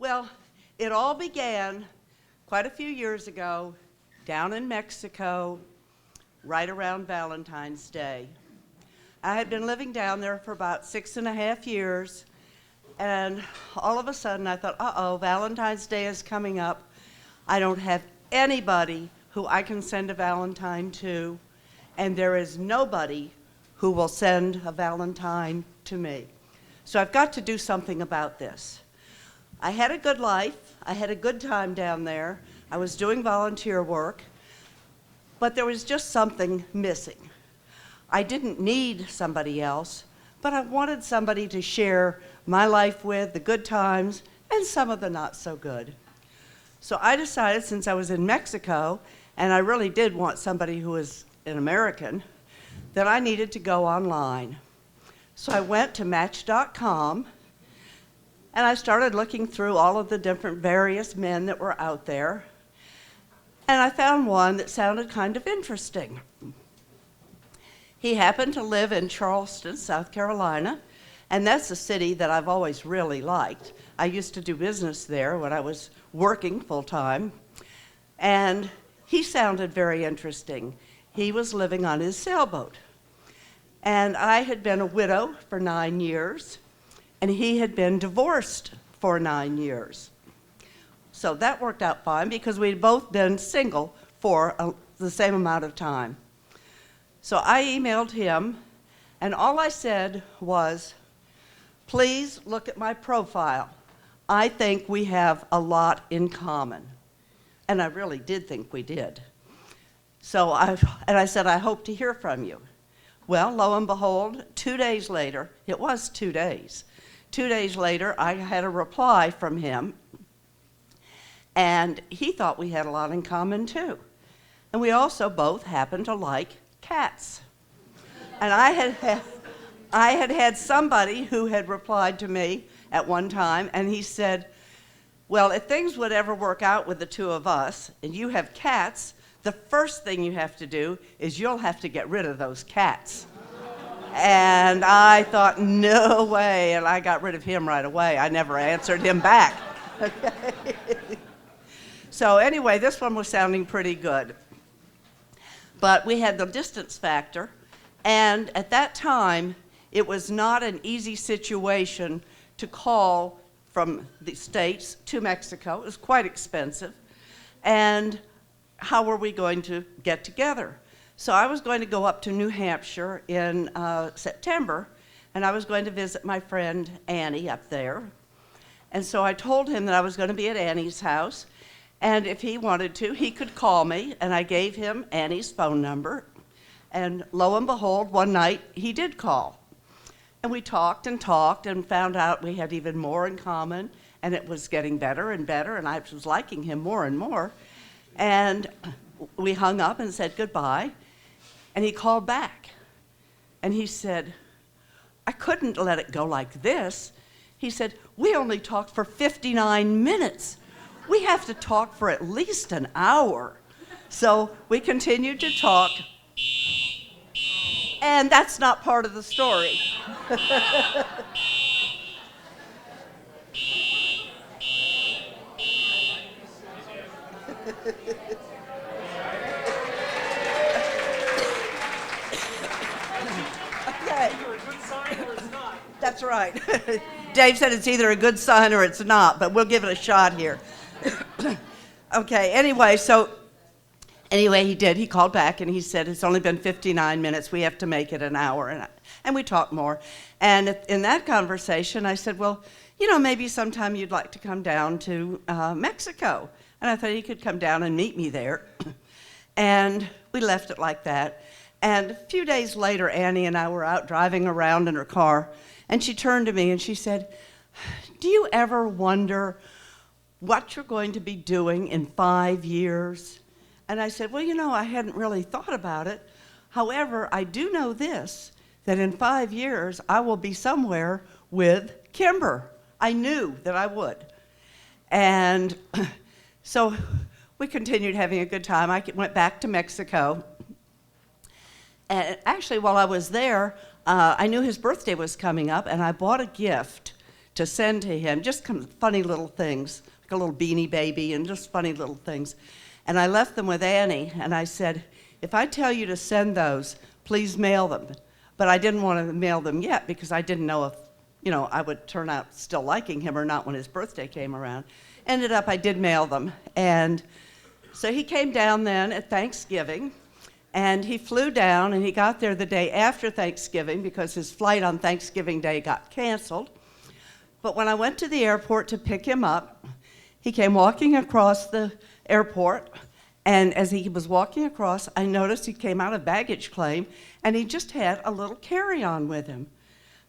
Well, it all began quite a few years ago down in Mexico, right around Valentine's Day. I had been living down there for about 6.5 years, and all of a sudden I thought, uh-oh, Valentine's Day is coming up. I don't have anybody who I can send a Valentine to, and there is nobody who will send a Valentine to me. So I've got to do something about this. I had a good life. I had a good time down there. I was doing volunteer work, but there was just something missing. I didn't need somebody else, but I wanted somebody to share my life with, the good times, and some of the not so good. So I decided, since I was in Mexico, and I really did want somebody who was an American, that I needed to go online. So I went to Match.com, and I started looking through all of the different various men that were out there, and I found one that sounded kind of interesting. He happened to live in Charleston, South Carolina, and that's a city that I've always really liked. I used to do business there when I was working full-time, and he sounded very interesting. He was living on his sailboat, and I had been a widow for 9 years, and he had been divorced for 9 years. So that worked out fine because we'd both been single for the same amount of time. So I emailed him, and all I said was, please look at my profile. I think we have a lot in common. And I really did think we did. So I said, I hope to hear from you. Well, lo and behold, 2 days later, it was 2 days. 2 days later, I had a reply from him, and he thought we had a lot in common too. And we also both happened to like cats. And I had somebody who had replied to me at one time, and he said, well, if things would ever work out with the two of us, and you have cats, the first thing you have to do is you'll have to get rid of those cats. And I thought, no way, and I got rid of him right away. I never answered him back. Okay. So anyway, this one was sounding pretty good. But we had the distance factor, and at that time, it was not an easy situation to call from the States to Mexico. It was quite expensive. And how were we going to get together? So I was going to go up to New Hampshire in September, and I was going to visit my friend Annie up there. And so I told him that I was going to be at Annie's house, and if he wanted to, he could call me, and I gave him Annie's phone number. And lo and behold, one night he did call. And we talked and found out we had even more in common, and it was getting better and better, and I was liking him more and more. And we hung up and said goodbye, and he called back. And he said, I couldn't let it go like this. He said, we only talked for 59 minutes. We have to talk for at least an hour. So we continued to talk, and that's not part of the story. Okay. Either a good sign or it's not. That's right. Dave said it's either a good sign or it's not, but we'll give it a shot here. Okay, anyway, he did. He called back and he said, it's only been 59 minutes. We have to make it an hour. And we talked more. And in that conversation, I said, well, maybe sometime you'd like to come down to Mexico. And I thought he could come down and meet me there. And we left it like that. And a few days later, Annie and I were out driving around in her car, and she turned to me and she said, do you ever wonder what you're going to be doing in 5 years? And I said, well, I hadn't really thought about it. However, I do know this, that in 5 years, I will be somewhere with Kimber. I knew that I would. And so we continued having a good time. I went back to Mexico. And actually, while I was there, I knew his birthday was coming up, and I bought a gift to send to him, just kind of funny little things, like a little Beanie Baby and just funny little things. And I left them with Annie, and I said, if I tell you to send those, please mail them. But I didn't want to mail them yet because I didn't know if, I would turn out still liking him or not when his birthday came around. Ended up, I did mail them. And so he came down then at Thanksgiving, and he flew down, and he got there the day after Thanksgiving because his flight on Thanksgiving Day got canceled. But when I went to the airport to pick him up, he came walking across the airport, and as he was walking across, I noticed he came out of baggage claim, and he just had a little carry-on with him.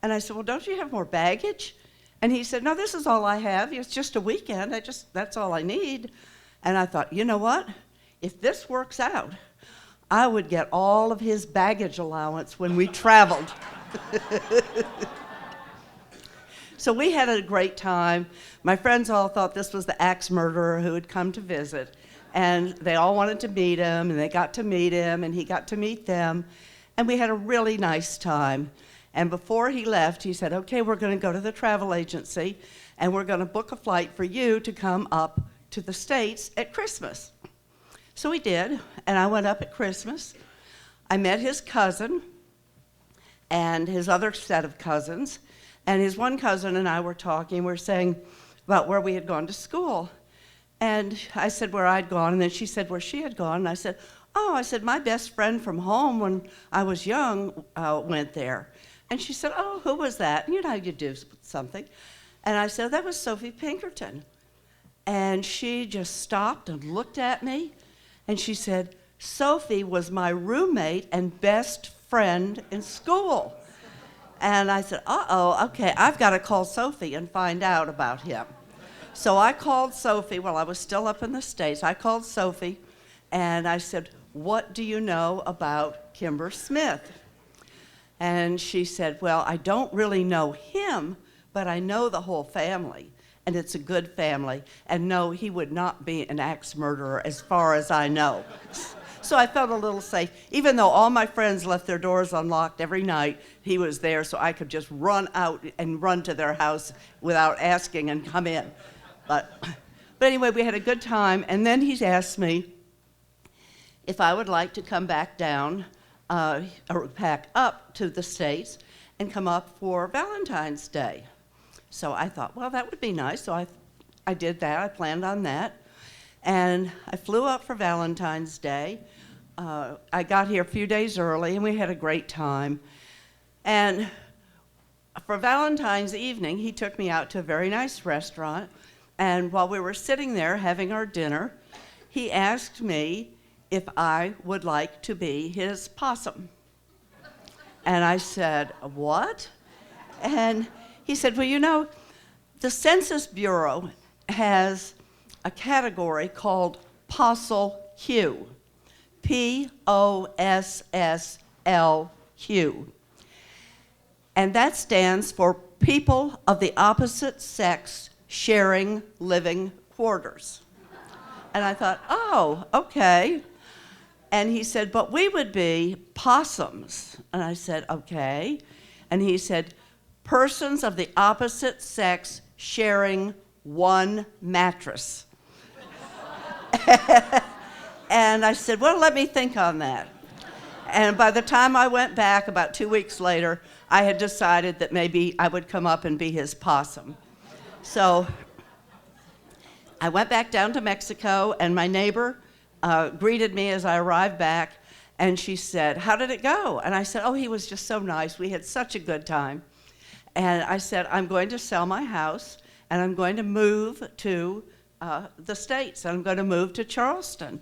And I said, well, don't you have more baggage? And he said, no, this is all I have. It's just a weekend. That's all I need. And I thought, you know what? If this works out, I would get all of his baggage allowance when we traveled. So we had a great time. My friends all thought this was the axe murderer who had come to visit. And they all wanted to meet him, and they got to meet him, and he got to meet them. And we had a really nice time. And before he left, he said, okay, we're going to go to the travel agency, and we're going to book a flight for you to come up to the States at Christmas. So we did, and I went up at Christmas. I met his cousin and his other set of cousins, and his one cousin and I were talking. We were saying about where we had gone to school. And I said where I'd gone, and then she said where she had gone. And I said, my best friend from home when I was young went there. And she said, oh, who was that? You know how you do something. And I said, that was Sophie Pinkerton. And she just stopped and looked at me, and she said, Sophie was my roommate and best friend in school. And I said, okay, I've got to call Sophie and find out about him. So I called Sophie while I was still up in the States. I called Sophie, and I said, what do you know about Kimber Smith? And she said, well, I don't really know him, but I know the whole family, and it's a good family. And no, he would not be an axe murderer as far as I know. So I felt a little safe. Even though all my friends left their doors unlocked every night, he was there, so I could just run out and run to their house without asking and come in. But anyway, we had a good time, and then he asked me if I would like to come back down, or pack up to the States and come up for Valentine's Day. So I thought, well, that would be nice. So I did that. I planned on that. And I flew up for Valentine's Day. I got here a few days early, and we had a great time. And for Valentine's evening, he took me out to a very nice restaurant. And while we were sitting there having our dinner, he asked me if I would like to be his possum. And I said, what? And he said, well, the Census Bureau has a category called POSSLQ, POSSLQ. And that stands for People of the Opposite Sex Sharing Living Quarters. And I thought, oh, okay. And he said, but we would be possums. And I said, okay. And he said, persons of the opposite sex sharing one mattress. And I said, well, let me think on that. And by the time I went back, about 2 weeks later, I had decided that maybe I would come up and be his possum. So I went back down to Mexico, and my neighbor greeted me as I arrived back, and she said, how did it go? And I said, oh, he was just so nice. We had such a good time. And I said, I'm going to sell my house, and I'm going to move to the States, and I'm going to move to Charleston.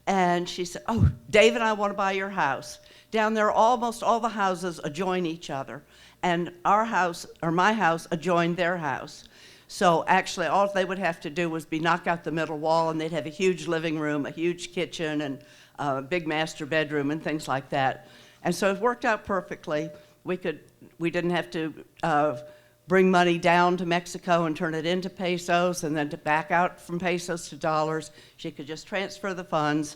And she said, oh, Dave and I want to buy your house. Down there, almost all the houses adjoin each other, and our house, or my house, adjoined their house. So actually, all they would have to do was knock out the middle wall, and they'd have a huge living room, a huge kitchen, and a big master bedroom, and things like that. And so it worked out perfectly. We didn't have to bring money down to Mexico and turn it into pesos, and then to back out from pesos to dollars. She could just transfer the funds.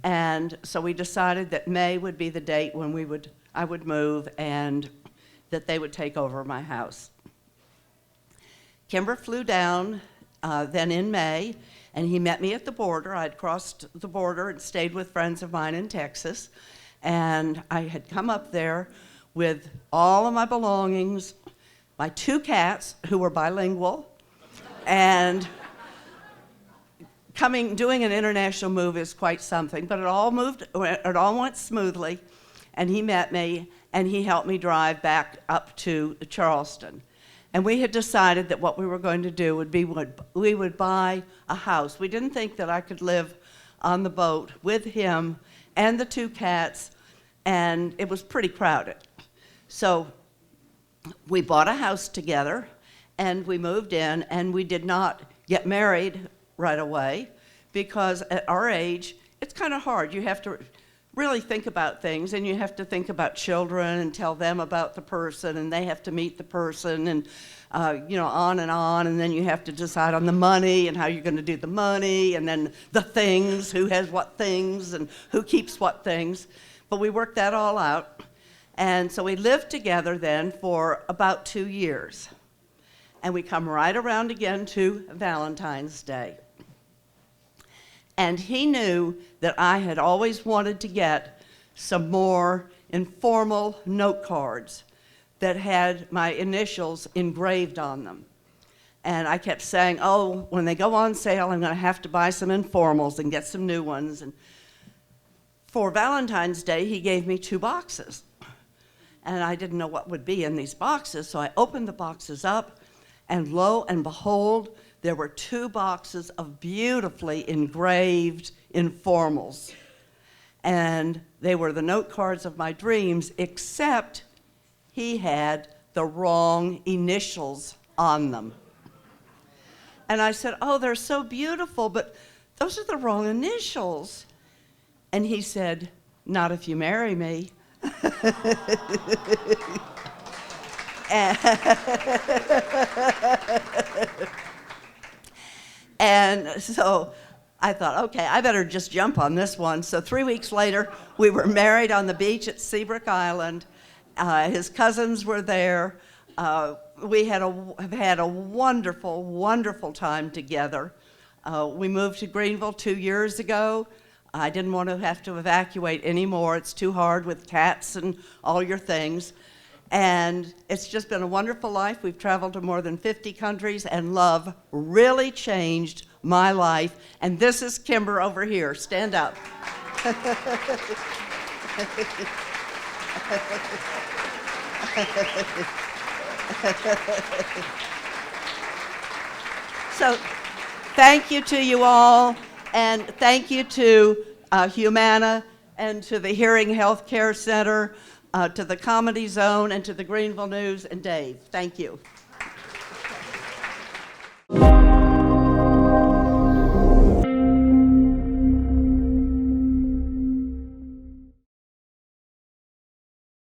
And so we decided that May would be the date when I would move, and that they would take over my house. Kimber flew down then in May, and he met me at the border. I'd crossed the border and stayed with friends of mine in Texas, and I had come up there with all of my belongings, my 2 cats who were bilingual, and doing an international move is quite something, but it all went smoothly, and he met me, and he helped me drive back up to Charleston. And we had decided that what we were going to do would be we would buy a house. We didn't think that I could live on the boat with him and the 2 cats, and it was pretty crowded. So we bought a house together, and we moved in, and we did not get married right away because at our age, it's kind of hard. You have to really think about things, and you have to think about children and tell them about the person, and they have to meet the person, and on, and then you have to decide on the money and how you're going to do the money, and then the things, who has what things and who keeps what things. But we worked that all out, and so we lived together then for about 2 years, and we come right around again to Valentine's Day. And he knew that I had always wanted to get some more informal note cards that had my initials engraved on them. And I kept saying, oh, when they go on sale, I'm going to have to buy some informals and get some new ones. And for Valentine's Day, he gave me 2 boxes. And I didn't know what would be in these boxes, so I opened the boxes up, and lo and behold, there were 2 boxes of beautifully engraved informals. And they were the note cards of my dreams, except he had the wrong initials on them. And I said, oh, they're so beautiful, but those are the wrong initials. And he said, not if you marry me. And so I thought, okay, I better just jump on this one. So 3 weeks later, we were married on the beach at Seabrook Island. His cousins were there. We have had a wonderful, wonderful time together. We moved to Greenville 2 years ago. I didn't want to have to evacuate anymore. It's too hard with cats and all your things. And it's just been a wonderful life. We've traveled to more than 50 countries, and love really changed my life. And this is Kimber over here. Stand up. So thank you to you all, and thank you to Humana and to the Hearing Health Care Center, to the Comedy Zone, and to the Greenville News, and Dave. Thank you.